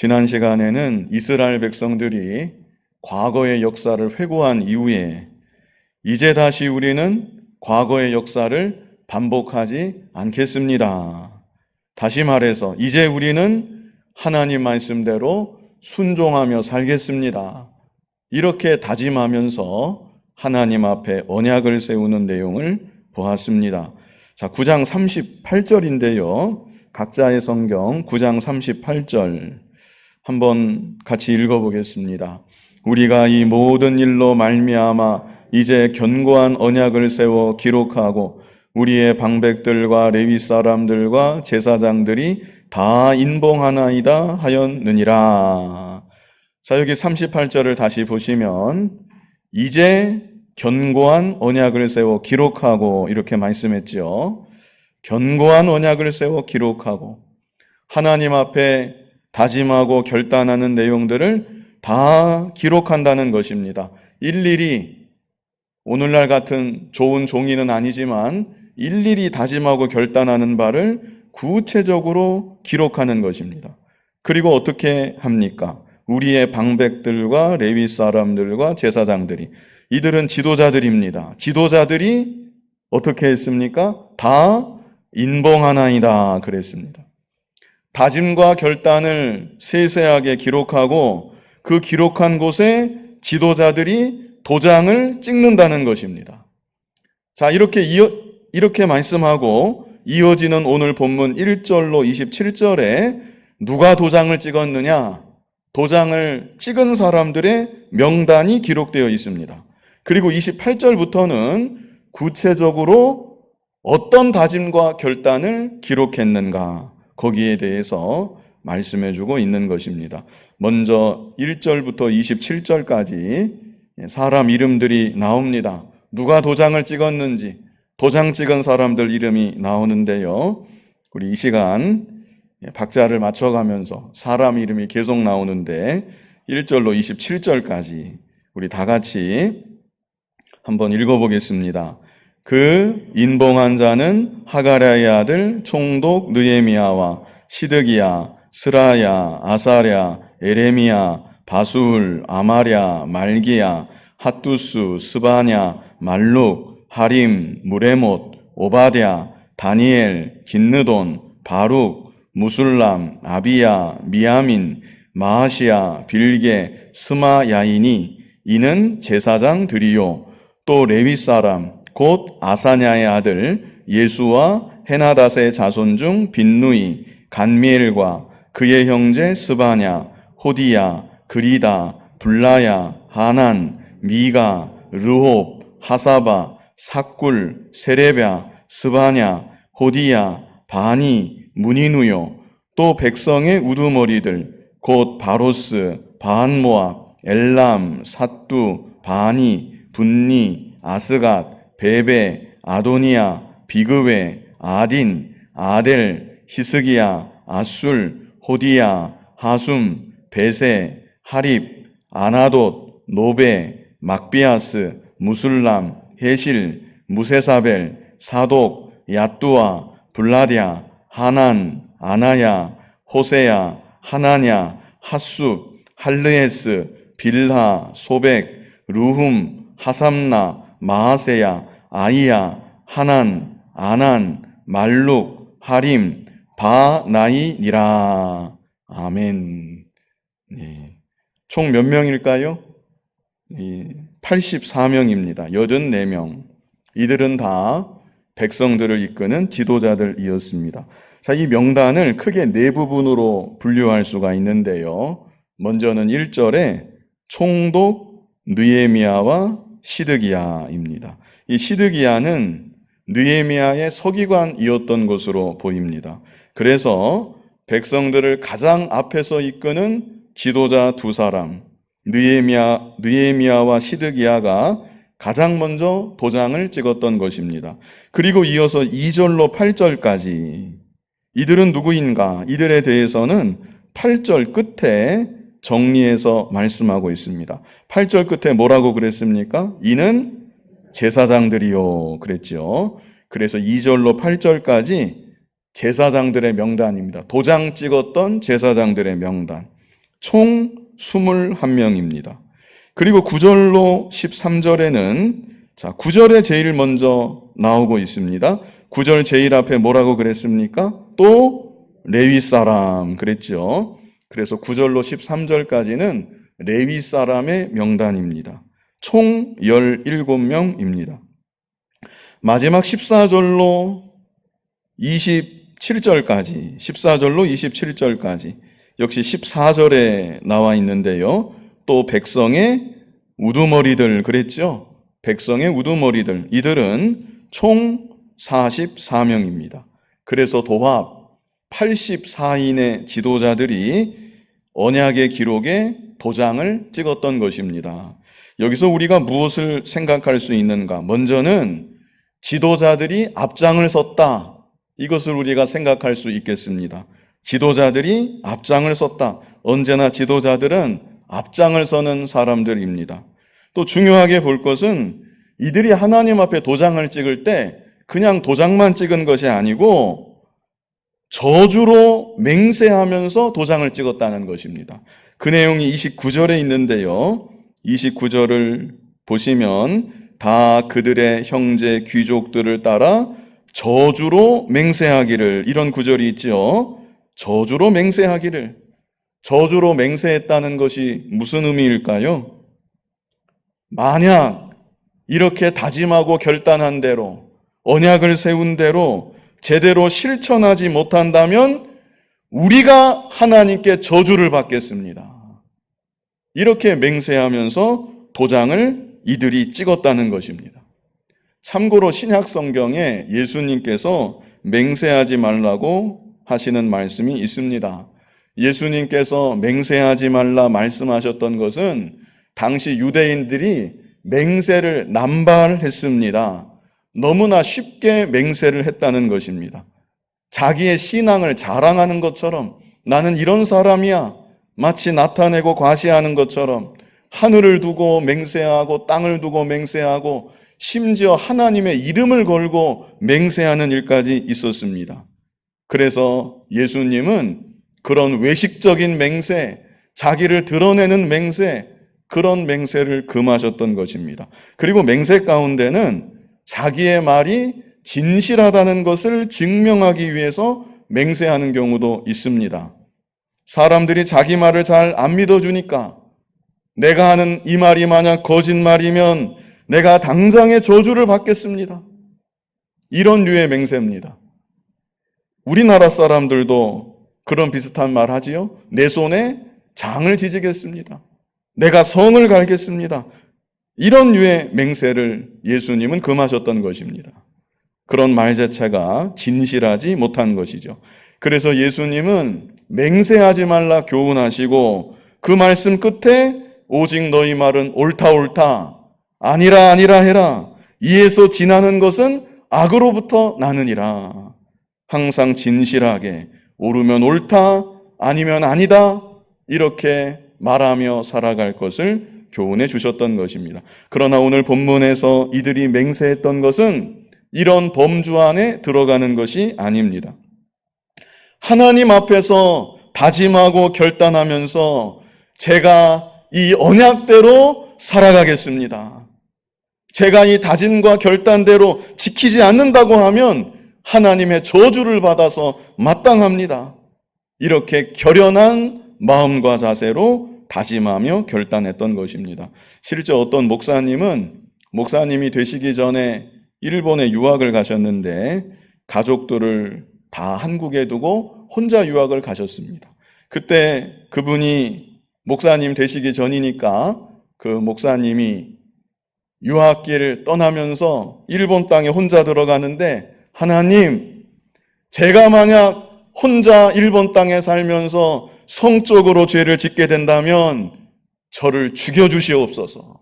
지난 시간에는 이스라엘 백성들이 과거의 역사를 회고한 이후에 이제 다시 우리는 과거의 역사를 반복하지 않겠습니다. 다시 말해서 이제 우리는 하나님 말씀대로 순종하며 살겠습니다. 이렇게 다짐하면서 하나님 앞에 언약을 세우는 내용을 보았습니다. 자, 9장 38절인데요. 각자의 성경 9장 38절 한번 같이 읽어보겠습니다. 우리가 이 모든 일로 말미암아 이제 견고한 언약을 세워 기록하고 우리의 방백들과 레위 사람들과 제사장들이 다 인봉하나이다 하였느니라. 자, 여기 38절을 다시 보시면 이제 견고한 언약을 세워 기록하고 이렇게 말씀했죠. 견고한 언약을 세워 기록하고 하나님 앞에 다짐하고 결단하는 내용들을 다 기록한다는 것입니다. 일일이 오늘날 같은 좋은 종이는 아니지만 일일이 다짐하고 결단하는 바를 구체적으로 기록하는 것입니다. 그리고 어떻게 합니까? 우리의 방백들과 레위 사람들과 제사장들이, 이들은 지도자들입니다. 지도자들이 어떻게 했습니까? 다 인봉하나이다 그랬습니다. 다짐과 결단을 세세하게 기록하고 그 기록한 곳에 지도자들이 도장을 찍는다는 것입니다. 자, 이렇게 말씀하고 이어지는 오늘 본문 1절로 27절에 누가 도장을 찍었느냐? 도장을 찍은 사람들의 명단이 기록되어 있습니다. 그리고 28절부터는 구체적으로 어떤 다짐과 결단을 기록했는가, 거기에 대해서 말씀해주고 있는 것입니다. 먼저 1절부터 27절까지 사람 이름들이 나옵니다. 누가 도장을 찍었는지 도장 찍은 사람들 이름이 나오는데요. 우리 이 시간 박자를 맞춰가면서 사람 이름이 계속 나오는데 1절로 27절까지 우리 다 같이 한번 읽어보겠습니다. 그 인봉한 자는 하가랴의 아들 총독 느헤미야와 시드기야, 스라야, 아사랴, 에레미야, 바술, 아마랴, 말기야, 핫두스, 스바냐, 말룩, 하림, 무레못, 오바댜, 다니엘, 긴느돈, 바룩, 무술람, 아비야, 미야민, 마하시야, 빌게, 스마야이니, 이는 제사장들이요. 또 레위 사람 곧 아사냐의 아들 예수와 헤나닷의 자손 중 빈누이, 간미엘과 그의 형제 스바냐, 호디야, 그리다, 블라야, 하난, 미가, 르홉, 하사바, 삭굴, 세레랴, 스바냐, 호디야, 바니, 무니누요. 또 백성의 우두머리들 곧 바로스, 바한모압, 엘람, 삿두, 바니, 분니, 아스갓, 베베, 아도니아, 비그웨, 아딘, 아델, 히스기야, 아술, 호디야, 하숨, 베세, 하립, 아나돗, 노베, 막비아스, 무술람, 헤실, 무세사벨, 사독, 야뚜아, 블라랴, 하난, 아나야, 호세야, 하나냐, 핫숲, 할르에스, 빌하, 소백, 루훔, 하삼나, 마하세야, 아이야, 하난, 아난, 말룩, 하림, 바나이니라. 아멘. 네. 총 몇 명일까요? 84명입니다. 84명. 이들은 다 백성들을 이끄는 지도자들이었습니다. 자, 이 명단을 크게 네 부분으로 분류할 수가 있는데요. 먼저는 1절에 총독 느헤미야와 시드기야입니다. 이 시드기야는 느헤미야의 서기관이었던 것으로 보입니다. 그래서 백성들을 가장 앞에서 이끄는 지도자 두 사람, 느헤미야와 시드기야가 가장 먼저 도장을 찍었던 것입니다. 그리고 이어서 2절로 8절까지 이들은 누구인가? 이들에 대해서는 8절 끝에 정리해서 말씀하고 있습니다. 8절 끝에 뭐라고 그랬습니까? 이는 제사장들이요 그랬죠. 그래서 2절로 8절까지 제사장들의 명단입니다. 도장 찍었던 제사장들의 명단. 총 21명입니다. 그리고 9절로 13절에는 9절에 제일 먼저 나오고 있습니다. 9절 제일 앞에 뭐라고 그랬습니까? 또 레위 사람 그랬죠. 그래서 9절로 13절까지는 레위 사람의 명단입니다. 총 17명입니다. 마지막 14절로 27절까지 역시 14절에 나와 있는데요. 또 백성의 우두머리들 그랬죠? 백성의 우두머리들 이들은 총 44명입니다. 그래서 도합 84인의 지도자들이 언약의 기록에 도장을 찍었던 것입니다. 여기서 우리가 무엇을 생각할 수 있는가? 먼저는 지도자들이 앞장을 섰다. 이것을 우리가 생각할 수 있겠습니다. 지도자들이 앞장을 섰다. 언제나 지도자들은 앞장을 서는 사람들입니다. 또 중요하게 볼 것은 이들이 하나님 앞에 도장을 찍을 때 그냥 도장만 찍은 것이 아니고 저주로 맹세하면서 도장을 찍었다는 것입니다. 그 내용이 29절에 있는데요. 29절을 보시면 다 그들의 형제 귀족들을 따라 저주로 맹세하기를, 이런 구절이 있죠. 저주로 맹세하기를. 저주로 맹세했다는 것이 무슨 의미일까요? 만약 이렇게 다짐하고 결단한 대로, 언약을 세운 대로 제대로 실천하지 못한다면 우리가 하나님께 저주를 받겠습니다. 이렇게 맹세하면서 도장을 이들이 찍었다는 것입니다. 참고로 신약 성경에 예수님께서 맹세하지 말라고 하시는 말씀이 있습니다. 예수님께서 맹세하지 말라 말씀하셨던 것은 당시 유대인들이 맹세를 남발했습니다. 너무나 쉽게 맹세를 했다는 것입니다. 자기의 신앙을 자랑하는 것처럼 나는 이런 사람이야 마치 나타내고 과시하는 것처럼 하늘을 두고 맹세하고 땅을 두고 맹세하고 심지어 하나님의 이름을 걸고 맹세하는 일까지 있었습니다. 그래서 예수님은 그런 외식적인 맹세, 자기를 드러내는 맹세, 그런 맹세를 금하셨던 것입니다. 그리고 맹세 가운데는 자기의 말이 진실하다는 것을 증명하기 위해서 맹세하는 경우도 있습니다. 사람들이 자기 말을 잘 안 믿어주니까 내가 하는 이 말이 만약 거짓말이면 내가 당장의 저주를 받겠습니다. 이런 류의 맹세입니다. 우리나라 사람들도 그런 비슷한 말 하지요. 내 손에 장을 지지겠습니다. 내가 성을 갈겠습니다. 이런 류의 맹세를 예수님은 금하셨던 것입니다. 그런 말 자체가 진실하지 못한 것이죠. 그래서 예수님은 맹세하지 말라 교훈하시고 그 말씀 끝에 오직 너희 말은 옳다 옳다 아니라 아니라 해라 이에서 지나는 것은 악으로부터 나느니라. 항상 진실하게 옳으면 옳다 아니면 아니다 이렇게 말하며 살아갈 것을 교훈해 주셨던 것입니다. 그러나 오늘 본문에서 이들이 맹세했던 것은 이런 범주 안에 들어가는 것이 아닙니다. 하나님 앞에서 다짐하고 결단하면서 제가 이 언약대로 살아가겠습니다. 제가 이 다짐과 결단대로 지키지 않는다고 하면 하나님의 저주를 받아서 마땅합니다. 이렇게 결연한 마음과 자세로 다짐하며 결단했던 것입니다. 실제 어떤 목사님이 되시기 전에 일본에 유학을 가셨는데 가족들을 다 한국에 두고 혼자 유학을 가셨습니다. 그때 그분이 목사님 되시기 전이니까 그 목사님이 유학길을 떠나면서 일본 땅에 혼자 들어가는데 하나님, 제가 만약 혼자 일본 땅에 살면서 성적으로 죄를 짓게 된다면 저를 죽여주시옵소서.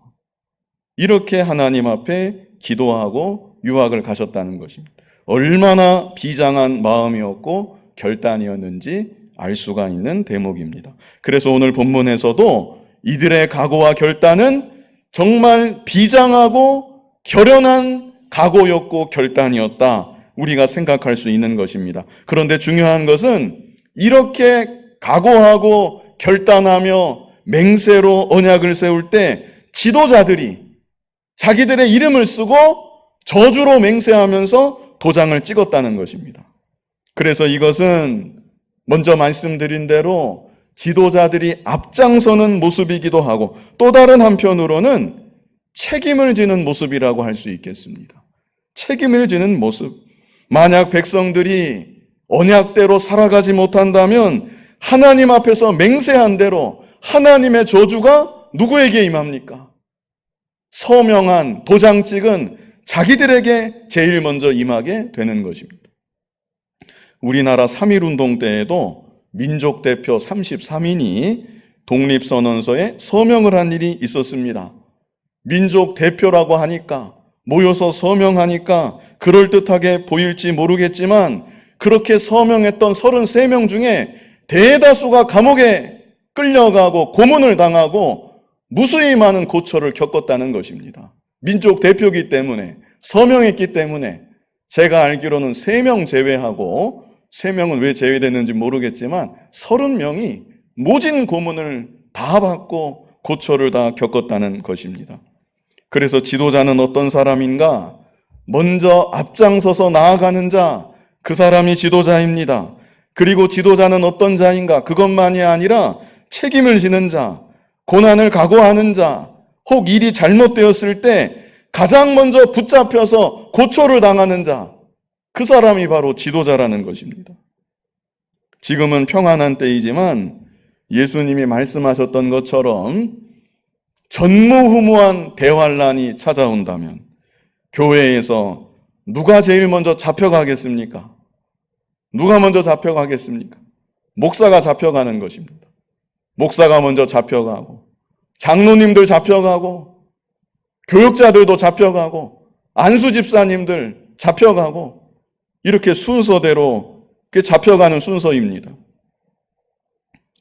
이렇게 하나님 앞에 기도하고 유학을 가셨다는 것입니다. 얼마나 비장한 마음이었고 결단이었는지 알 수가 있는 대목입니다. 그래서 오늘 본문에서도 이들의 각오와 결단은 정말 비장하고 결연한 각오였고 결단이었다. 우리가 생각할 수 있는 것입니다. 그런데 중요한 것은 이렇게 각오하고 결단하며 맹세로 언약을 세울 때 지도자들이 자기들의 이름을 쓰고 저주로 맹세하면서 도장을 찍었다는 것입니다. 그래서 이것은 먼저 말씀드린 대로 지도자들이 앞장서는 모습이기도 하고 또 다른 한편으로는 책임을 지는 모습이라고 할 수 있겠습니다. 책임을 지는 모습. 만약 백성들이 언약대로 살아가지 못한다면 하나님 앞에서 맹세한 대로 하나님의 저주가 누구에게 임합니까? 서명한 도장 찍은 자기들에게 제일 먼저 임하게 되는 것입니다. 우리나라 3.1운동 때에도 민족 대표 33인이 독립선언서에 서명을 한 일이 있었습니다. 민족 대표라고 하니까, 모여서 서명하니까 그럴듯하게 보일지 모르겠지만 그렇게 서명했던 33명 중에 대다수가 감옥에 끌려가고 고문을 당하고 무수히 많은 고초를 겪었다는 것입니다. 민족 대표이기 때문에, 서명했기 때문에. 제가 알기로는 3명 제외하고, 3명은 왜 제외됐는지 모르겠지만 30명이 모진 고문을 다 받고 고초를 다 겪었다는 것입니다. 그래서 지도자는 어떤 사람인가? 먼저 앞장서서 나아가는 자, 그 사람이 지도자입니다. 그리고 지도자는 어떤 자인가? 그것만이 아니라 책임을 지는 자, 고난을 각오하는 자, 혹 일이 잘못되었을 때 가장 먼저 붙잡혀서 고초를 당하는 자, 그 사람이 바로 지도자라는 것입니다. 지금은 평안한 때이지만 예수님이 말씀하셨던 것처럼 전무후무한 대환란이 찾아온다면 교회에서 누가 제일 먼저 잡혀가겠습니까? 누가 먼저 잡혀가겠습니까? 목사가 잡혀가는 것입니다. 목사가 먼저 잡혀가고, 장로님들 잡혀가고, 교육자들도 잡혀가고, 안수 집사님들 잡혀가고, 이렇게 순서대로 잡혀가는 순서입니다.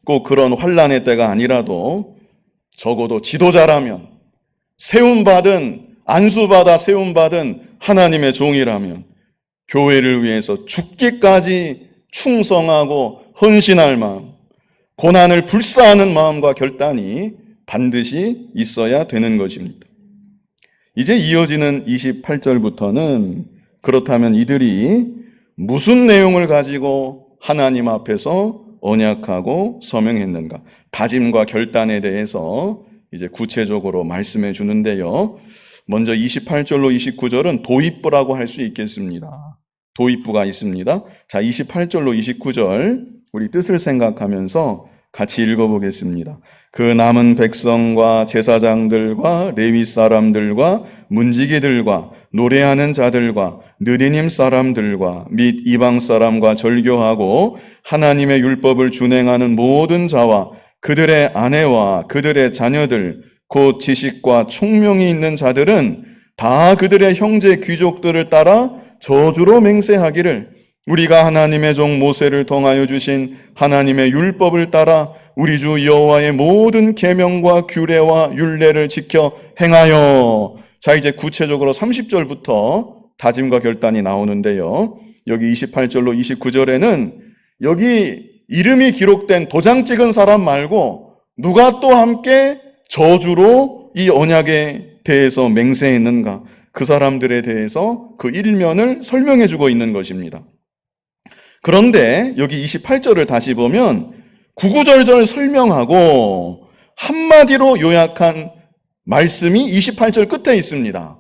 꼭 그런 환란의 때가 아니라도 적어도 지도자라면, 세움받은, 안수받아 세움받은 하나님의 종이라면 교회를 위해서 죽기까지 충성하고 헌신할 마음, 고난을 불사하는 마음과 결단이 반드시 있어야 되는 것입니다. 이제 이어지는 28절부터는 그렇다면 이들이 무슨 내용을 가지고 하나님 앞에서 언약하고 서명했는가? 다짐과 결단에 대해서 이제 구체적으로 말씀해 주는데요. 먼저 28절로 29절은 도입부라고 할 수 있겠습니다. 도입부가 있습니다. 자, 28절로 29절 우리 뜻을 생각하면서 같이 읽어보겠습니다. 그 남은 백성과 제사장들과 레위 사람들과 문지기들과 노래하는 자들과 느리님 사람들과 및 이방 사람과 절교하고 하나님의 율법을 준행하는 모든 자와 그들의 아내와 그들의 자녀들 곧 지식과 총명이 있는 자들은 다 그들의 형제 귀족들을 따라 저주로 맹세하기를 우리가 하나님의 종 모세를 통하여 주신 하나님의 율법을 따라 우리 주 여호와의 모든 계명과 규례와 율례를 지켜 행하여. 자, 이제 구체적으로 30절부터 다짐과 결단이 나오는데요. 여기 28절로 29절에는 여기 이름이 기록된 도장 찍은 사람 말고 누가 또 함께 저주로 이 언약에 대해서 맹세했는가? 그 사람들에 대해서 그 일면을 설명해 주고 있는 것입니다. 그런데 여기 28절을 다시 보면 구구절절 설명하고 한마디로 요약한 말씀이 28절 끝에 있습니다.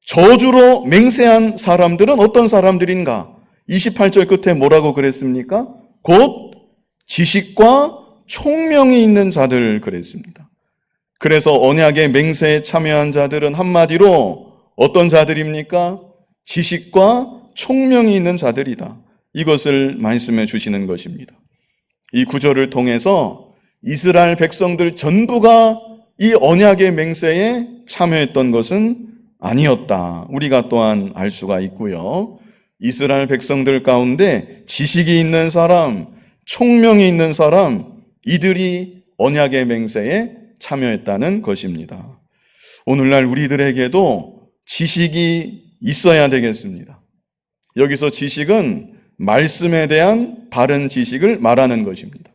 저주로 맹세한 사람들은 어떤 사람들인가? 28절 끝에 뭐라고 그랬습니까? 곧 지식과 총명이 있는 자들 그랬습니다. 그래서 언약의 맹세에 참여한 자들은 한마디로 어떤 자들입니까? 지식과 총명이 있는 자들이다. 이것을 말씀해 주시는 것입니다. 이 구절을 통해서 이스라엘 백성들 전부가 이 언약의 맹세에 참여했던 것은 아니었다. 우리가 또한 알 수가 있고요. 이스라엘 백성들 가운데 지식이 있는 사람, 총명이 있는 사람, 이들이 언약의 맹세에 참여했다는 것입니다. 오늘날 우리들에게도 지식이 있어야 되겠습니다. 여기서 지식은 말씀에 대한 바른 지식을 말하는 것입니다.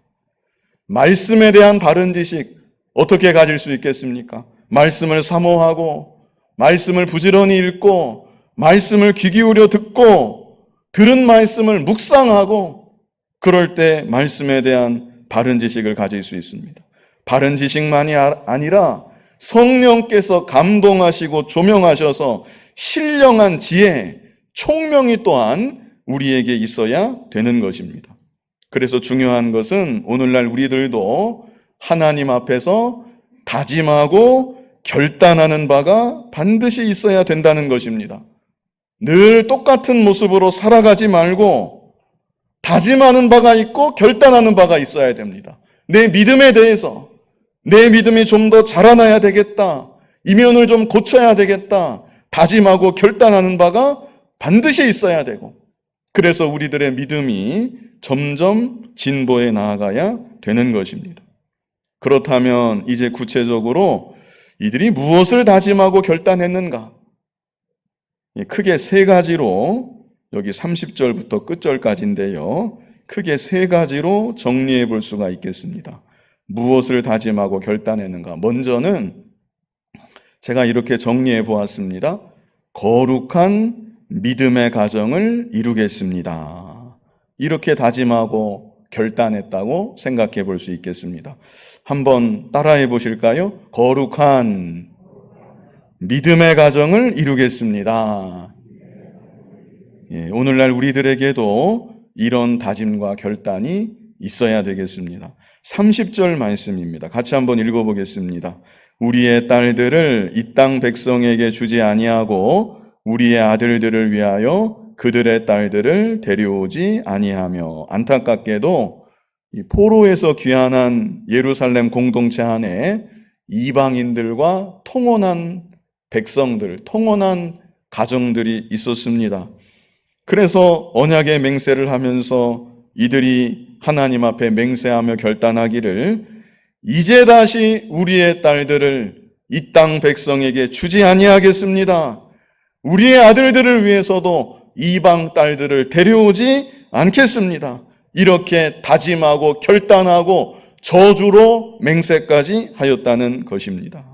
말씀에 대한 바른 지식 어떻게 가질 수 있겠습니까? 말씀을 사모하고 말씀을 부지런히 읽고 말씀을 귀 기울여 듣고 들은 말씀을 묵상하고 그럴 때 말씀에 대한 바른 지식을 가질 수 있습니다. 바른 지식만이 아니라 성령께서 감동하시고 조명하셔서 신령한 지혜, 총명이 또한 우리에게 있어야 되는 것입니다. 그래서 중요한 것은 오늘날 우리들도 하나님 앞에서 다짐하고 결단하는 바가 반드시 있어야 된다는 것입니다. 늘 똑같은 모습으로 살아가지 말고 다짐하는 바가 있고 결단하는 바가 있어야 됩니다. 내 믿음에 대해서 내 믿음이 좀 더 자라나야 되겠다. 이면을 좀 고쳐야 되겠다. 다짐하고 결단하는 바가 반드시 있어야 되고 그래서 우리들의 믿음이 점점 진보해 나아가야 되는 것입니다. 그렇다면 이제 구체적으로 이들이 무엇을 다짐하고 결단했는가? 크게 세 가지로 여기 30절부터 끝절까지인데요. 크게 세 가지로 정리해 볼 수가 있겠습니다. 무엇을 다짐하고 결단했는가? 먼저는 제가 이렇게 정리해 보았습니다. 거룩한 믿음의 가정을 이루겠습니다. 이렇게 다짐하고 결단했다고 생각해 볼 수 있겠습니다. 한번 따라해 보실까요? 거룩한 믿음의 가정을 이루겠습니다. 오늘날 우리들에게도 이런 다짐과 결단이 있어야 되겠습니다. 30절 말씀입니다. 같이 한번 읽어보겠습니다. 우리의 딸들을 이 땅 백성에게 주지 아니하고 우리의 아들들을 위하여 그들의 딸들을 데려오지 아니하며. 안타깝게도 이 포로에서 귀환한 예루살렘 공동체 안에 이방인들과 통혼한 백성들, 통혼한 가정들이 있었습니다. 그래서 언약의 맹세를 하면서 이들이 하나님 앞에 맹세하며 결단하기를 이제 다시 우리의 딸들을 이 땅 백성에게 주지 아니하겠습니다. 우리의 아들들을 위해서도 이방 딸들을 데려오지 않겠습니다. 이렇게 다짐하고 결단하고 저주로 맹세까지 하였다는 것입니다.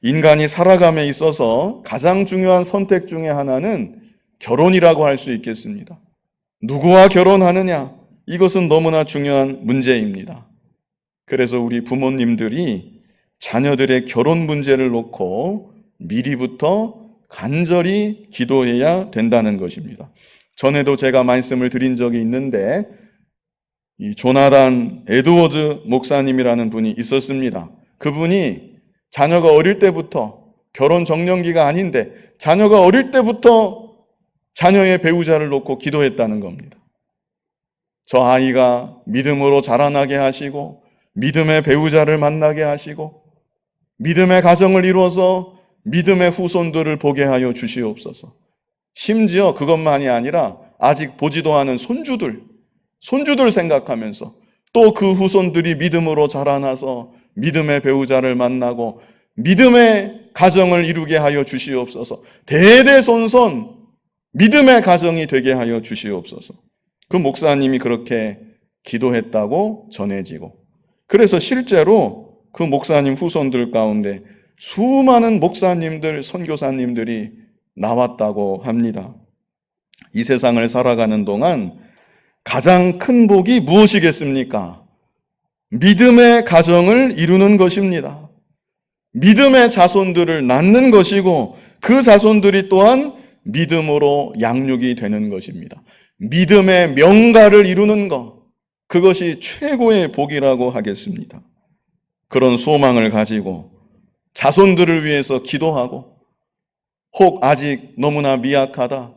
인간이 살아감에 있어서 가장 중요한 선택 중에 하나는 결혼이라고 할 수 있겠습니다. 누구와 결혼하느냐? 이것은 너무나 중요한 문제입니다. 그래서 우리 부모님들이 자녀들의 결혼 문제를 놓고 미리부터 간절히 기도해야 된다는 것입니다. 전에도 제가 말씀을 드린 적이 있는데 이 조나단 에드워드 목사님이라는 분이 있었습니다. 그분이 자녀가 어릴 때부터 결혼 정년기가 아닌데 자녀가 어릴 때부터 자녀의 배우자를 놓고 기도했다는 겁니다. 저 아이가 믿음으로 자라나게 하시고 믿음의 배우자를 만나게 하시고 믿음의 가정을 이루어서 믿음의 후손들을 보게 하여 주시옵소서. 심지어 그것만이 아니라 아직 보지도 않은 손주들 생각하면서 또 그 후손들이 믿음으로 자라나서 믿음의 배우자를 만나고 믿음의 가정을 이루게 하여 주시옵소서. 대대손손 믿음의 가정이 되게 하여 주시옵소서. 그 목사님이 그렇게 기도했다고 전해지고 그래서 실제로 그 목사님 후손들 가운데 수많은 목사님들, 선교사님들이 나왔다고 합니다. 이 세상을 살아가는 동안 가장 큰 복이 무엇이겠습니까? 믿음의 가정을 이루는 것입니다. 믿음의 자손들을 낳는 것이고 그 자손들이 또한 믿음으로 양육이 되는 것입니다. 믿음의 명가를 이루는 것, 그것이 최고의 복이라고 하겠습니다. 그런 소망을 가지고 자손들을 위해서 기도하고 혹 아직 너무나 미약하다,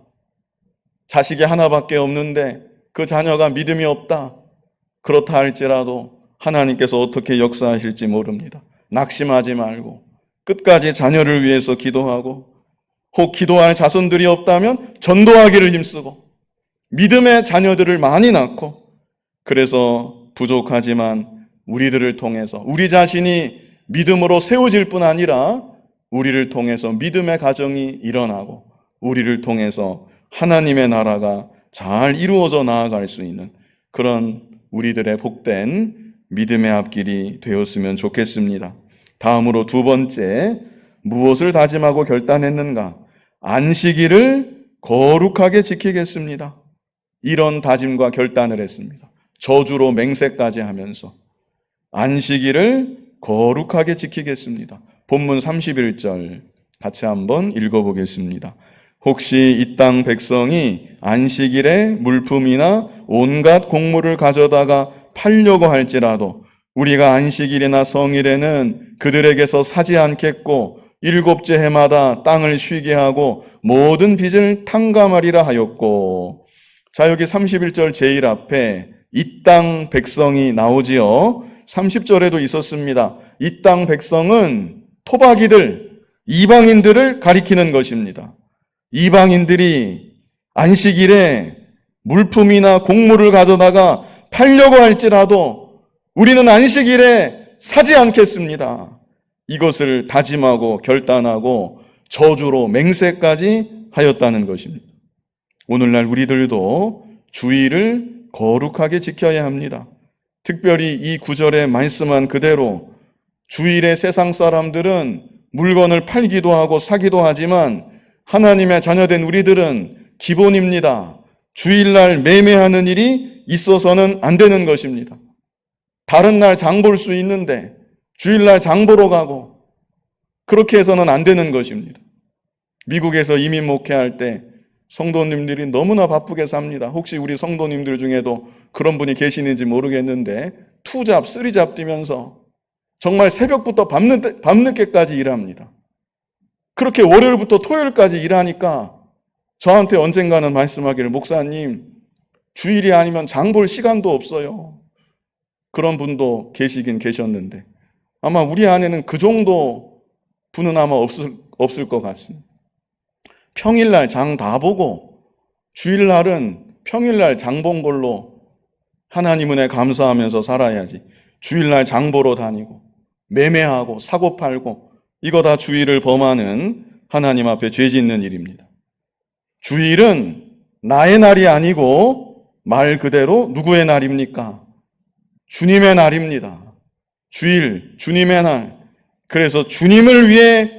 자식이 하나밖에 없는데 그 자녀가 믿음이 없다, 그렇다 할지라도 하나님께서 어떻게 역사하실지 모릅니다. 낙심하지 말고 끝까지 자녀를 위해서 기도하고 혹 기도할 자손들이 없다면 전도하기를 힘쓰고 믿음의 자녀들을 많이 낳고 그래서 부족하지만 우리들을 통해서 우리 자신이 믿음으로 세워질 뿐 아니라 우리를 통해서 믿음의 가정이 일어나고 우리를 통해서 하나님의 나라가 잘 이루어져 나아갈 수 있는 그런 우리들의 복된 믿음의 앞길이 되었으면 좋겠습니다. 다음으로 두 번째, 무엇을 다짐하고 결단했는가? 안식일을 거룩하게 지키겠습니다. 이런 다짐과 결단을 했습니다. 저주로 맹세까지 하면서 안식일을 거룩하게 지키겠습니다. 본문 31절 같이 한번 읽어보겠습니다. 혹시 이 땅 백성이 안식일에 물품이나 온갖 곡물을 가져다가 팔려고 할지라도 우리가 안식일이나 성일에는 그들에게서 사지 않겠고 일곱째 해마다 땅을 쉬게 하고 모든 빚을 탕감하리라 하였고. 자, 여기 31절 제1 앞에 이 땅 백성이 나오지요. 30절에도 있었습니다. 이 땅 백성은 토박이들, 이방인들을 가리키는 것입니다. 이방인들이 안식일에 물품이나 곡물을 가져다가 팔려고 할지라도 우리는 안식일에 사지 않겠습니다. 이것을 다짐하고 결단하고 저주로 맹세까지 하였다는 것입니다. 오늘날 우리들도 주일을 거룩하게 지켜야 합니다. 특별히 이 구절에 말씀한 그대로 주일에 세상 사람들은 물건을 팔기도 하고 사기도 하지만 하나님의 자녀된 우리들은 기본입니다. 주일날 매매하는 일이 있어서는 안 되는 것입니다. 다른 날 장 볼 수 있는데 주일날 장 보러 가고 그렇게 해서는 안 되는 것입니다. 미국에서 이민 목회할 때 성도님들이 너무나 바쁘게 삽니다. 혹시 우리 성도님들 중에도 그런 분이 계시는지 모르겠는데 투잡, 쓰리잡 뛰면서 정말 새벽부터 밤늦게까지 일합니다. 그렇게 월요일부터 토요일까지 일하니까 저한테 언젠가는 말씀하기를, 목사님, 주일이 아니면 장 볼 시간도 없어요. 그런 분도 계시긴 계셨는데 아마 우리 안에는 그 정도 분은 아마 없을 것 같습니다. 평일날 장 다 보고 주일날은 평일날 장 본 걸로 하나님 은혜 감사하면서 살아야지, 주일날 장 보러 다니고 매매하고 사고 팔고 이거 다 주일을 범하는 하나님 앞에 죄 짓는 일입니다. 주일은 나의 날이 아니고 말 그대로 누구의 날입니까? 주님의 날입니다. 주일, 주님의 날. 그래서 주님을 위해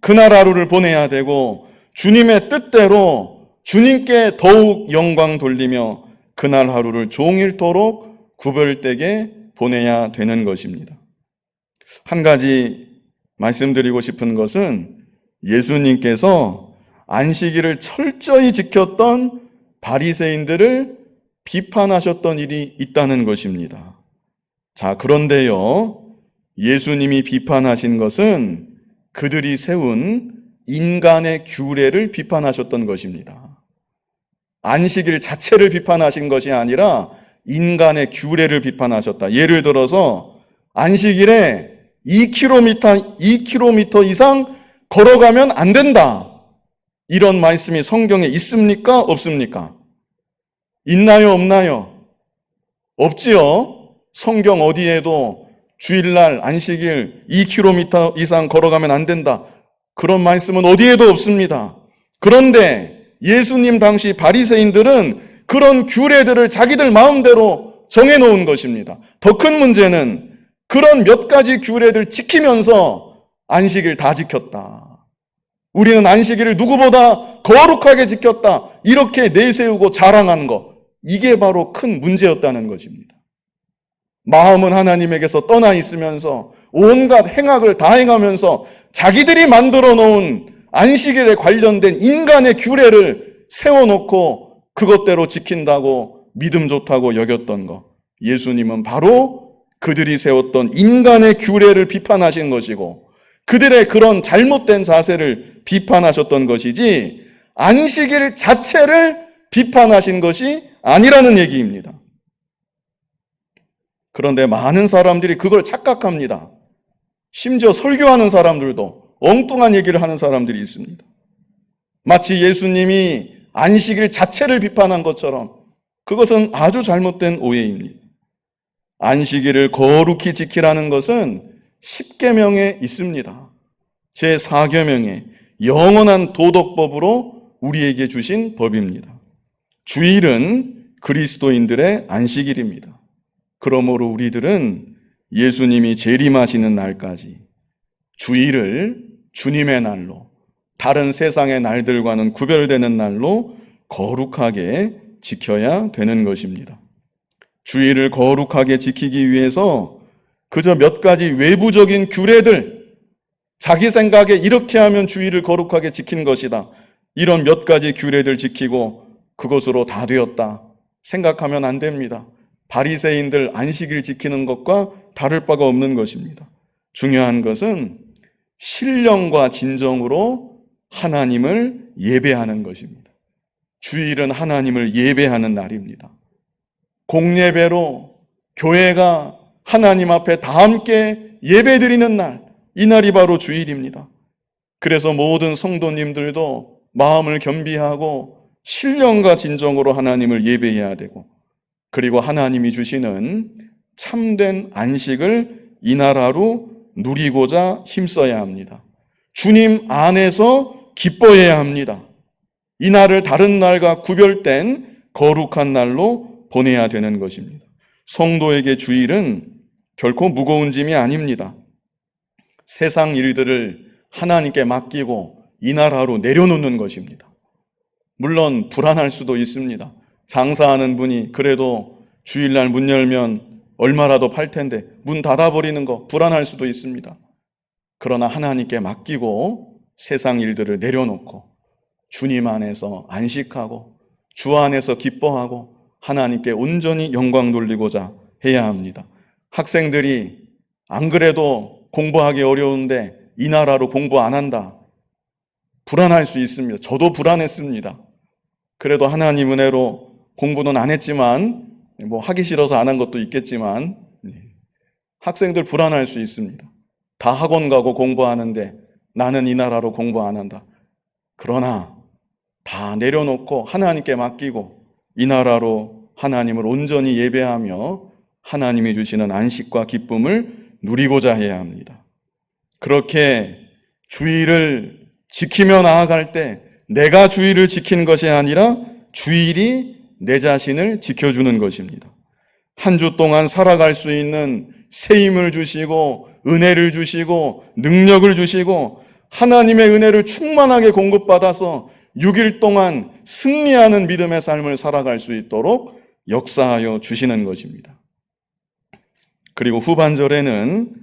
그날 하루를 보내야 되고 주님의 뜻대로 주님께 더욱 영광 돌리며 그날 하루를 종일토록 구별되게 보내야 되는 것입니다. 한 가지 말씀드리고 싶은 것은 예수님께서 안식일을 철저히 지켰던 바리새인들을 비판하셨던 일이 있다는 것입니다. 자, 그런데요, 예수님이 비판하신 것은 그들이 세운 인간의 규례를 비판하셨던 것입니다. 안식일 자체를 비판하신 것이 아니라 인간의 규례를 비판하셨다. 예를 들어서 안식일에 2km 이상 걸어가면 안 된다. 이런 말씀이 성경에 있습니까? 없습니까? 있나요? 없나요? 없지요. 성경 어디에도 주일날 안식일 2km 이상 걸어가면 안 된다, 그런 말씀은 어디에도 없습니다. 그런데 예수님 당시 바리새인들은 그런 규례들을 자기들 마음대로 정해놓은 것입니다. 더 큰 문제는 그런 몇 가지 규례들 지키면서 안식일 다 지켰다, 우리는 안식일을 누구보다 거룩하게 지켰다, 이렇게 내세우고 자랑하는 것, 이게 바로 큰 문제였다는 것입니다. 마음은 하나님에게서 떠나 있으면서 온갖 행악을 다 행하면서 자기들이 만들어 놓은 안식일에 관련된 인간의 규례를 세워놓고 그것대로 지킨다고 믿음 좋다고 여겼던 것, 예수님은 바로 그들이 세웠던 인간의 규례를 비판하신 것이고 그들의 그런 잘못된 자세를 비판하셨던 것이지 안식일 자체를 비판하신 것이 아니라는 얘기입니다. 그런데 많은 사람들이 그걸 착각합니다. 심지어 설교하는 사람들도 엉뚱한 얘기를 하는 사람들이 있습니다. 마치 예수님이 안식일 자체를 비판한 것처럼. 그것은 아주 잘못된 오해입니다. 안식일을 거룩히 지키라는 것은 십계명에 있습니다. 제4계명에 영원한 도덕법으로 우리에게 주신 법입니다. 주일은 그리스도인들의 안식일입니다. 그러므로 우리들은 예수님이 재림하시는 날까지 주일을 주님의 날로, 다른 세상의 날들과는 구별되는 날로 거룩하게 지켜야 되는 것입니다. 주일을 거룩하게 지키기 위해서 그저 몇 가지 외부적인 규례들, 자기 생각에 이렇게 하면 주일을 거룩하게 지킨 것이다, 이런 몇 가지 규례들 지키고 그것으로 다 되었다 생각하면 안 됩니다. 바리새인들 안식일 지키는 것과 다를 바가 없는 것입니다. 중요한 것은 신령과 진정으로 하나님을 예배하는 것입니다. 주일은 하나님을 예배하는 날입니다. 공예배로 교회가 하나님 앞에 다 함께 예배드리는 날, 이 날이 바로 주일입니다. 그래서 모든 성도님들도 마음을 겸비하고 신령과 진정으로 하나님을 예배해야 되고, 그리고 하나님이 주시는 참된 안식을 이날 하루 누리고자 힘써야 합니다. 주님 안에서 기뻐해야 합니다. 이 날을 다른 날과 구별된 거룩한 날로 보내야 되는 것입니다. 성도에게 주일은 결코 무거운 짐이 아닙니다. 세상 일들을 하나님께 맡기고 이날 하루 내려놓는 것입니다. 물론 불안할 수도 있습니다. 장사하는 분이 그래도 주일날 문 열면 얼마라도 팔 텐데 문 닫아버리는 거 불안할 수도 있습니다. 그러나 하나님께 맡기고 세상 일들을 내려놓고 주님 안에서 안식하고 주 안에서 기뻐하고 하나님께 온전히 영광 돌리고자 해야 합니다. 학생들이 안 그래도 공부하기 어려운데 이 나라로 공부 안 한다, 불안할 수 있습니다. 저도 불안했습니다. 그래도 하나님 은혜로 공부는 안 했지만, 하기 싫어서 안 한 것도 있겠지만, 학생들 불안할 수 있습니다. 다 학원 가고 공부하는데 나는 이 나라로 공부 안 한다. 그러나 다 내려놓고 하나님께 맡기고 이 나라로 하나님을 온전히 예배하며 하나님이 주시는 안식과 기쁨을 누리고자 해야 합니다. 그렇게 주일을 지키며 나아갈 때 내가 주일을 지키는 것이 아니라 주일이 내 자신을 지켜주는 것입니다. 한 주 동안 살아갈 수 있는 새 힘을 주시고 은혜를 주시고 능력을 주시고 하나님의 은혜를 충만하게 공급받아서 6일 동안 승리하는 믿음의 삶을 살아갈 수 있도록 역사하여 주시는 것입니다. 그리고 후반절에는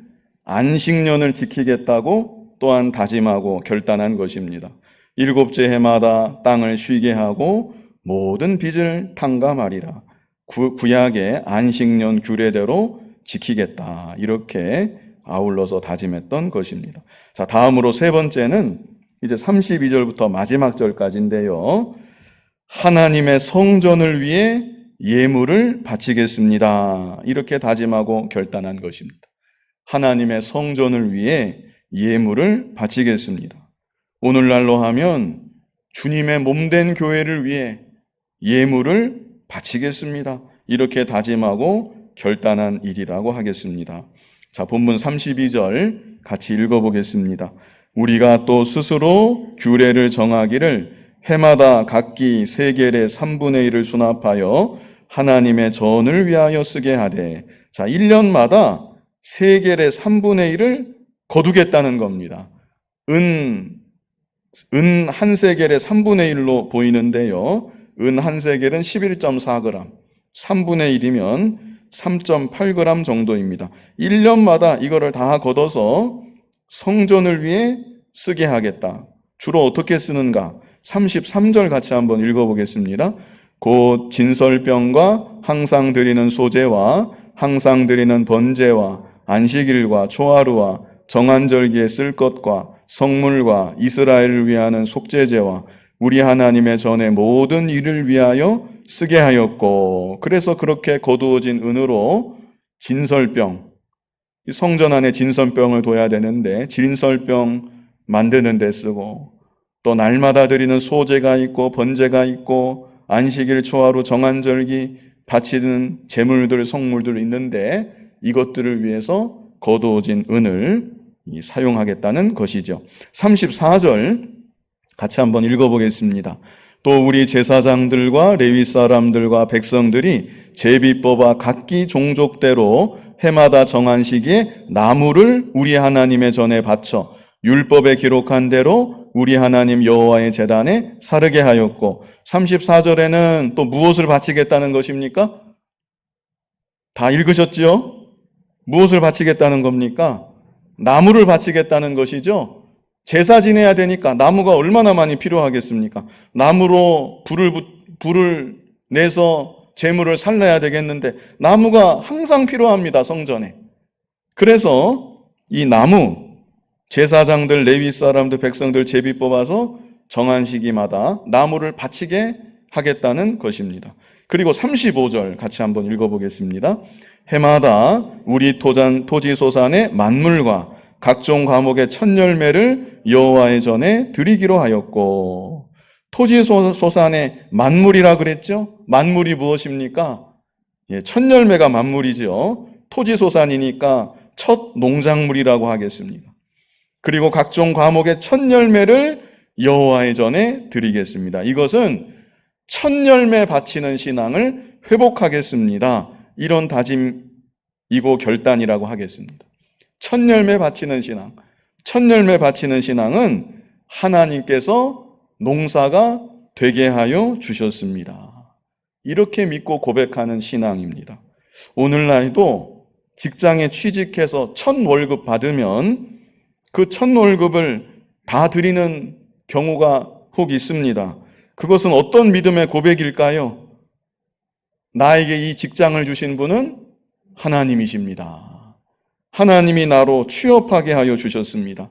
안식년을 지키겠다고 또한 다짐하고 결단한 것입니다. 7째 해마다 땅을 쉬게 하고 모든 빚을 탕감하리라. 구약의 안식년 규례대로 지키겠다, 이렇게 아울러서 다짐했던 것입니다. 자, 다음으로 세 번째는 이제 32절부터 마지막 절까지인데요. 하나님의 성전을 위해 예물을 바치겠습니다, 이렇게 다짐하고 결단한 것입니다. 하나님의 성전을 위해 예물을 바치겠습니다. 오늘날로 하면 주님의 몸된 교회를 위해 예물을 바치겠습니다, 이렇게 다짐하고 결단한 일이라고 하겠습니다. 자, 본문 32절 같이 읽어보겠습니다. 우리가 또 스스로 규례를 정하기를 해마다 각기 세겔의 3분의 1을 수납하여 하나님의 전을 위하여 쓰게 하되, 자, 1년마다 세겔의 3분의 1을 거두겠다는 겁니다. 은 한 세겔의 3분의 1로 보이는데요. 은 한 세겔은 11.4g, 3분의 1이면 3.8g 정도입니다. 1년마다 이거를 다 걷어서 성전을 위해 쓰게 하겠다. 주로 어떻게 쓰는가? 33절 같이 한번 읽어보겠습니다. 곧 진설병과 항상 드리는 소제와 항상 드리는 번제와 안식일과 초하루와 정한절기에 쓸 것과 성물과 이스라엘을 위하는 속죄제와 우리 하나님의 전의 모든 일을 위하여 쓰게 하였고, 그래서 그렇게 거두어진 은으로 진설병, 성전 안에 진설병을 둬야 되는데 진설병 만드는 데 쓰고, 또 날마다 드리는 소제가 있고 번제가 있고 안식일 초하루 정한절기 바치는 제물들 성물들 있는데 이것들을 위해서 거두어진 은을 사용하겠다는 것이죠. 34절 같이 한번 읽어보겠습니다. 또 우리 제사장들과 레위 사람들과 백성들이 제비 뽑아 각기 종족대로 해마다 정한 시기에 나무를 우리 하나님의 전에 바쳐 율법에 기록한 대로 우리 하나님 여호와의 제단에 사르게 하였고, 34절에는 또 무엇을 바치겠다는 것입니까? 다 읽으셨지요? 무엇을 바치겠다는 겁니까? 나무를 바치겠다는 것이죠. 제사 지내야 되니까 나무가 얼마나 많이 필요하겠습니까? 나무로 불을 내서 제물을 살려야 되겠는데 나무가 항상 필요합니다, 성전에. 그래서 이 나무, 제사장들, 레위 사람들, 백성들 제비 뽑아서 정한 시기마다 나무를 바치게 하겠다는 것입니다. 그리고 35절 같이 한번 읽어보겠습니다. 해마다 우리 토지 소산의 만물과 각종 과목의 첫 열매를 여호와의 전에 드리기로 하였고, 토지 소산의 만물이라 그랬죠? 만물이 무엇입니까? 첫 열매가 만물이죠. 토지 소산이니까 첫 농작물이라고 하겠습니다. 그리고 각종 과목의 첫 열매를 여호와의 전에 드리겠습니다. 이것은 첫 열매 바치는 신앙을 회복하겠습니다. 이런 다짐이고 결단이라고 하겠습니다. 첫 열매 바치는 신앙. 첫 열매 바치는 신앙은 하나님께서 농사가 되게 하여 주셨습니다. 이렇게 믿고 고백하는 신앙입니다. 오늘날도 직장에 취직해서 첫 월급 받으면 그 첫 월급을 다 드리는 경우가 혹 있습니다. 그것은 어떤 믿음의 고백일까요? 나에게 이 직장을 주신 분은 하나님이십니다. 하나님이 나로 취업하게 하여 주셨습니다.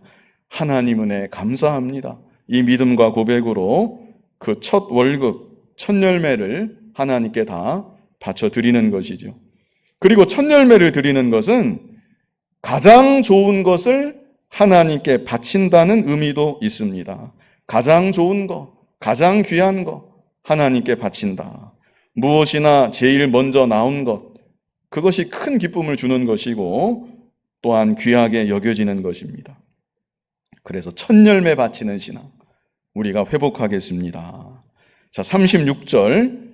하나님 은혜 감사합니다. 이 믿음과 고백으로 그 첫 월급, 첫 열매를 하나님께 다 바쳐 드리는 것이죠. 그리고 첫 열매를 드리는 것은 가장 좋은 것을 하나님께 바친다는 의미도 있습니다. 가장 좋은 것, 가장 귀한 것 하나님께 바친다. 무엇이나 제일 먼저 나온 것, 그것이 큰 기쁨을 주는 것이고 또한 귀하게 여겨지는 것입니다. 그래서 첫 열매 바치는 신앙 우리가 회복하겠습니다. 자, 36절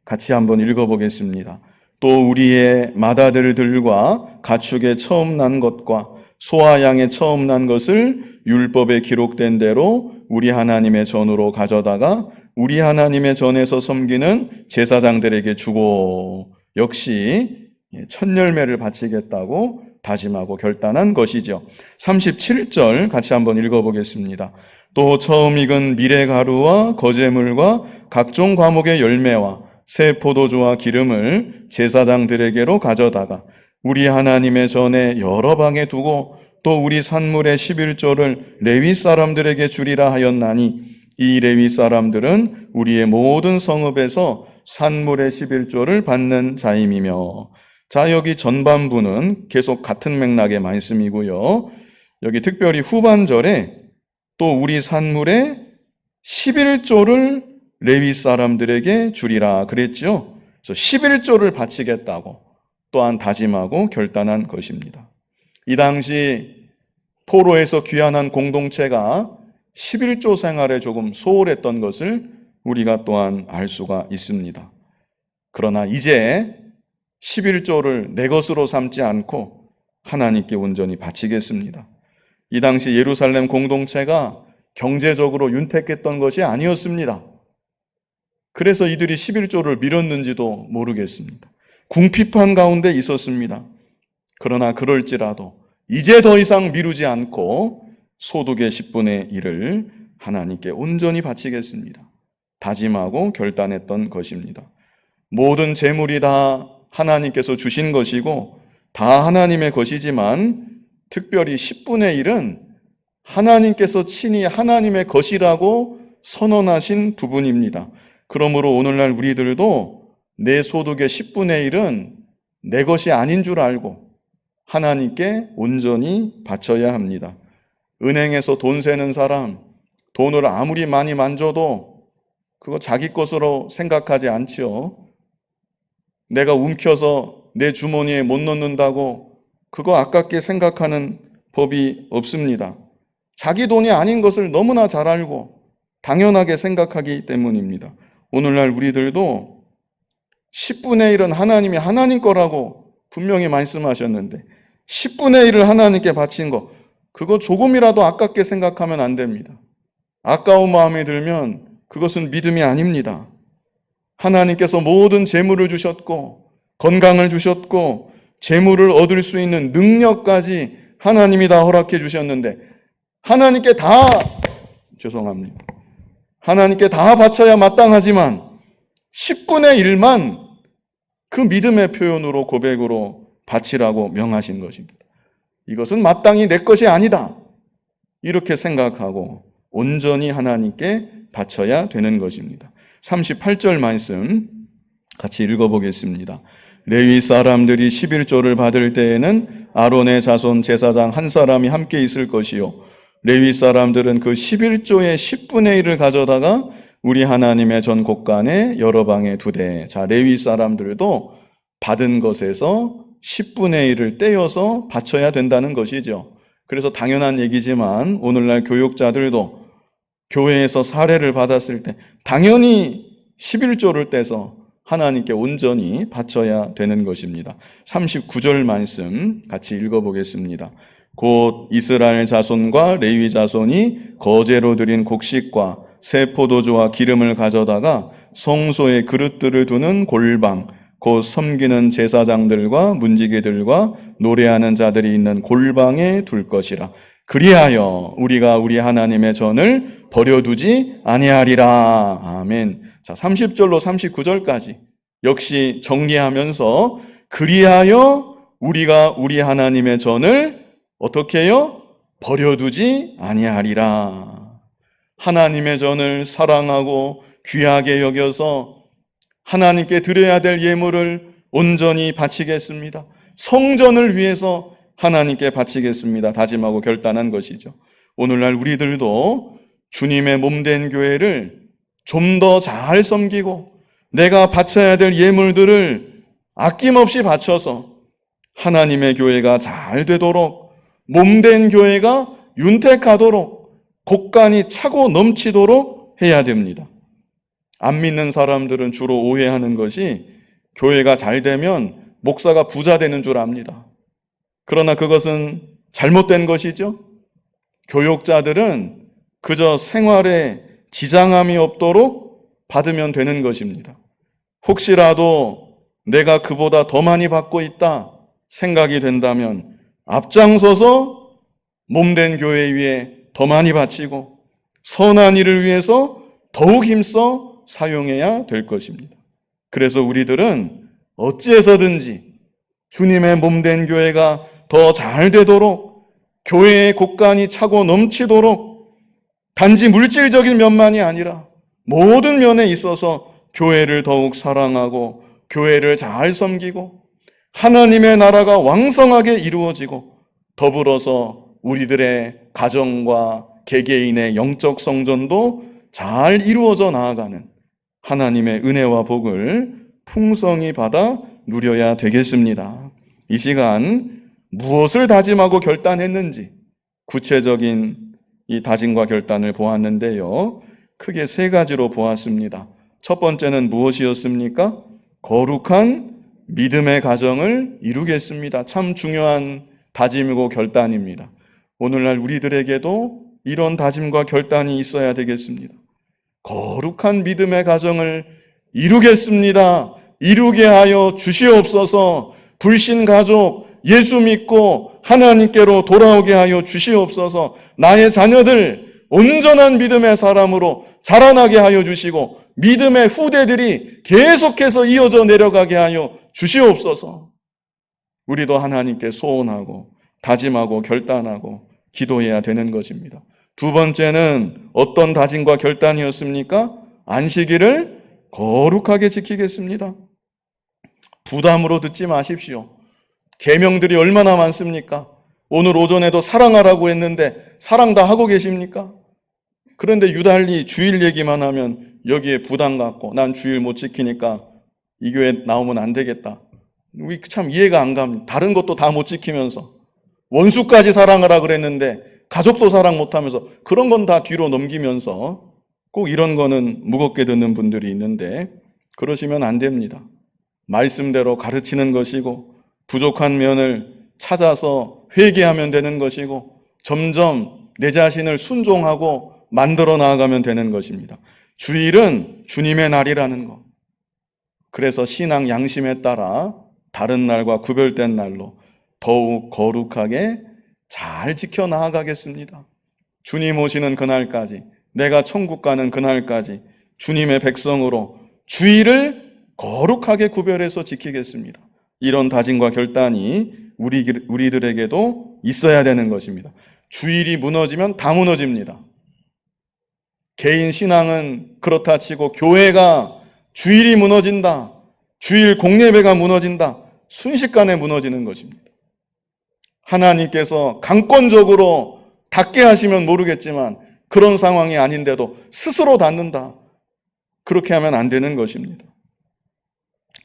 같이 한번 읽어보겠습니다. 또 우리의 맏아들들과 가축의 처음 난 것과 소와 양의 처음 난 것을 율법에 기록된 대로 우리 하나님의 전으로 가져다가 우리 하나님의 전에서 섬기는 제사장들에게 주고, 역시 첫 열매를 바치겠다고 다짐하고 결단한 것이죠. 37절 같이 한번 읽어보겠습니다. 또 처음 익은 미레가루와 거제물과 각종 과목의 열매와 새 포도주와 기름을 제사장들에게로 가져다가 우리 하나님의 전에 여러 방에 두고 또 우리 산물의 11조를 레위 사람들에게 주리라 하였나니, 이 레위 사람들은 우리의 모든 성읍에서 산물의 11조를 받는 자임이며. 자, 여기 전반부는 계속 같은 맥락의 말씀이고요. 여기 특별히 후반절에 또 우리 산물의 11조를 레위 사람들에게 주리라 그랬죠. 그래서 11조를 바치겠다고 또한 다짐하고 결단한 것입니다. 이 당시 포로에서 귀환한 공동체가 11조 생활에 조금 소홀했던 것을 우리가 또한 알 수가 있습니다. 그러나 이제 11조를 내 것으로 삼지 않고 하나님께 온전히 바치겠습니다. 이 당시 예루살렘 공동체가 경제적으로 윤택했던 것이 아니었습니다. 그래서 이들이 11조를 미뤘는지도 모르겠습니다. 궁핍한 가운데 있었습니다. 그러나 그럴지라도 이제 더 이상 미루지 않고 소득의 10분의 1을 하나님께 온전히 바치겠습니다. 다짐하고 결단했던 것입니다. 모든 재물이 다 하나님께서 주신 것이고 다 하나님의 것이지만 특별히 10분의 1은 하나님께서 친히 하나님의 것이라고 선언하신 부분입니다. 그러므로 오늘날 우리들도 내 소득의 10분의 1은 내 것이 아닌 줄 알고 하나님께 온전히 바쳐야 합니다. 은행에서 돈 세는 사람, 돈을 아무리 많이 만져도 그거 자기 것으로 생각하지 않지요. 내가 움켜서 내 주머니에 못 넣는다고 그거 아깝게 생각하는 법이 없습니다. 자기 돈이 아닌 것을 너무나 잘 알고 당연하게 생각하기 때문입니다. 오늘날 우리들도 10분의 1은 하나님이 하나님 거라고 분명히 말씀하셨는데 10분의 1을 하나님께 바친 거, 그거 조금이라도 아깝게 생각하면 안 됩니다. 아까운 마음이 들면 그것은 믿음이 아닙니다. 하나님께서 모든 재물을 주셨고 건강을 주셨고 재물을 얻을 수 있는 능력까지 하나님이 다 허락해 주셨는데 하나님께 다 하나님께 다 바쳐야 마땅하지만 10분의 1만 그 믿음의 표현으로 고백으로 바치라고 명하신 것입니다. 이것은 마땅히 내 것이 아니다, 이렇게 생각하고 온전히 하나님께 바쳐야 되는 것입니다. 38절 말씀 같이 읽어보겠습니다. 레위 사람들이 11조를 받을 때에는 아론의 자손 제사장 한 사람이 함께 있을 것이요 레위 사람들은 그 11조의 10분의 1을 가져다가 우리 하나님의 전 곳간에 여러 방에 두되. 자, 레위 사람들도 받은 것에서 10분의 1을 떼어서 바쳐야 된다는 것이죠. 그래서 당연한 얘기지만 오늘날 교육자들도 교회에서 사례를 받았을 때 당연히 11조를 떼서 하나님께 온전히 바쳐야 되는 것입니다. 39절 말씀 같이 읽어보겠습니다. 곧 이스라엘 자손과 레위 자손이 거제로 드린 곡식과 새 포도주와 기름을 가져다가 성소에 그릇들을 두는 골방, 곧 섬기는 제사장들과 문지기들과 노래하는 자들이 있는 골방에 둘 것이라. 그리하여 우리가 우리 하나님의 전을 버려두지 아니하리라. 아멘. 자, 30절로 39절까지 역시 정리하면서 그리하여 우리가 우리 하나님의 전을 어떻게 해요? 버려두지 아니하리라. 하나님의 전을 사랑하고 귀하게 여겨서 하나님께 드려야 될 예물을 온전히 바치겠습니다. 성전을 위해서 하나님께 바치겠습니다. 다짐하고 결단한 것이죠. 오늘날 우리들도 주님의 몸된 교회를 좀 더 잘 섬기고 내가 바쳐야 될 예물들을 아낌없이 바쳐서 하나님의 교회가 잘 되도록, 몸된 교회가 윤택하도록, 곳간이 차고 넘치도록 해야 됩니다. 안 믿는 사람들은 주로 오해하는 것이 교회가 잘 되면 목사가 부자 되는 줄 압니다. 그러나 그것은 잘못된 것이죠. 교육자들은 그저 생활에 지장함이 없도록 받으면 되는 것입니다. 혹시라도 내가 그보다 더 많이 받고 있다 생각이 된다면 앞장서서 몸된 교회 위에 더 많이 바치고 선한 일을 위해서 더욱 힘써 사용해야 될 것입니다. 그래서 우리들은 어찌해서든지 주님의 몸된 교회가 더 잘 되도록, 교회의 곳간이 차고 넘치도록 단지 물질적인 면만이 아니라 모든 면에 있어서 교회를 더욱 사랑하고 교회를 잘 섬기고 하나님의 나라가 왕성하게 이루어지고 더불어서 우리들의 가정과 개개인의 영적 성전도 잘 이루어져 나아가는 하나님의 은혜와 복을 풍성히 받아 누려야 되겠습니다. 이 시간 무엇을 다짐하고 결단했는지 구체적인 이 다짐과 결단을 보았는데요. 크게 세 가지로 보았습니다. 첫 번째는 무엇이었습니까? 거룩한 믿음의 가정을 이루겠습니다. 참 중요한 다짐이고 결단입니다. 오늘날 우리들에게도 이런 다짐과 결단이 있어야 되겠습니다. 거룩한 믿음의 가정을 이루겠습니다. 이루게 하여 주시옵소서. 불신 가족 예수 믿고 하나님께로 돌아오게 하여 주시옵소서. 나의 자녀들 온전한 믿음의 사람으로 자라나게 하여 주시고 믿음의 후대들이 계속해서 이어져 내려가게 하여 주시옵소서. 우리도 하나님께 소원하고 다짐하고 결단하고 기도해야 되는 것입니다. 두 번째는 어떤 다짐과 결단이었습니까? 안식일을 거룩하게 지키겠습니다. 부담으로 듣지 마십시오. 계명들이 얼마나 많습니까? 오늘 오전에도 사랑하라고 했는데 사랑 다 하고 계십니까? 그런데 유달리 주일 얘기만 하면 여기에 부담 갖고 난 주일 못 지키니까 이 교회 나오면 안 되겠다. 우리 참 이해가 안 갑니다. 다른 것도 다 못 지키면서 원수까지 사랑하라 그랬는데 가족도 사랑 못하면서 그런 건 다 뒤로 넘기면서 꼭 이런 거는 무겁게 듣는 분들이 있는데 그러시면 안 됩니다. 말씀대로 가르치는 것이고 부족한 면을 찾아서 회개하면 되는 것이고 점점 내 자신을 순종하고 만들어 나아가면 되는 것입니다. 주일은 주님의 날이라는 것. 그래서 신앙 양심에 따라 다른 날과 구별된 날로 더욱 거룩하게 잘 지켜 나아가겠습니다. 주님 오시는 그날까지, 내가 천국 가는 그날까지 주님의 백성으로 주일을 거룩하게 구별해서 지키겠습니다. 이런 다짐과 결단이 우리들에게도 있어야 되는 것입니다. 주일이 무너지면 다 무너집니다. 개인 신앙은 그렇다 치고 교회가 주일이 무너진다, 주일 공예배가 무너진다, 순식간에 무너지는 것입니다. 하나님께서 강권적으로 닫게 하시면 모르겠지만 그런 상황이 아닌데도 스스로 닫는다. 그렇게 하면 안 되는 것입니다.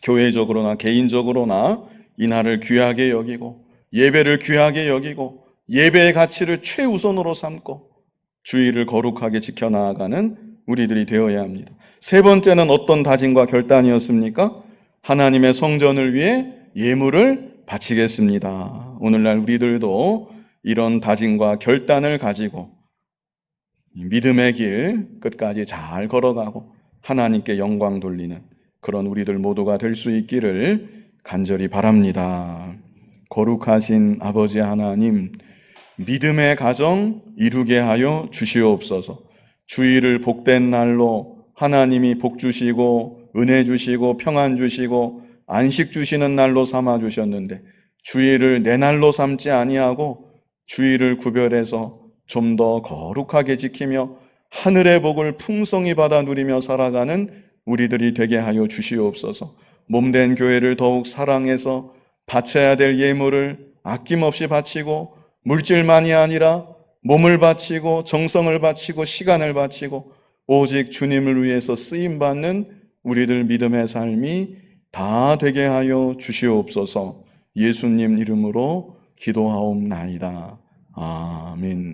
교회적으로나 개인적으로나 이 날을 귀하게 여기고 예배를 귀하게 여기고 예배의 가치를 최우선으로 삼고 주일을 거룩하게 지켜나가는 우리들이 되어야 합니다. 세 번째는 어떤 다짐과 결단이었습니까? 하나님의 성전을 위해 예물을 바치겠습니다. 오늘날 우리들도 이런 다짐과 결단을 가지고 믿음의 길 끝까지 잘 걸어가고 하나님께 영광 돌리는 그런 우리들 모두가 될 수 있기를 간절히 바랍니다. 거룩하신 아버지 하나님, 믿음의 가정 이루게 하여 주시옵소서. 주일을 복된 날로 하나님이 복 주시고 은혜 주시고 평안 주시고 안식 주시는 날로 삼아 주셨는데 주일을 내 날로 삼지 아니하고 주일을 구별해서 좀 더 거룩하게 지키며 하늘의 복을 풍성히 받아 누리며 살아가는 우리들이 되게 하여 주시옵소서. 몸된 교회를 더욱 사랑해서 바쳐야 될 예물을 아낌없이 바치고 물질만이 아니라 몸을 바치고 정성을 바치고 시간을 바치고 오직 주님을 위해서 쓰임받는 우리들 믿음의 삶이 다 되게 하여 주시옵소서. 예수님 이름으로 기도하옵나이다. 아멘.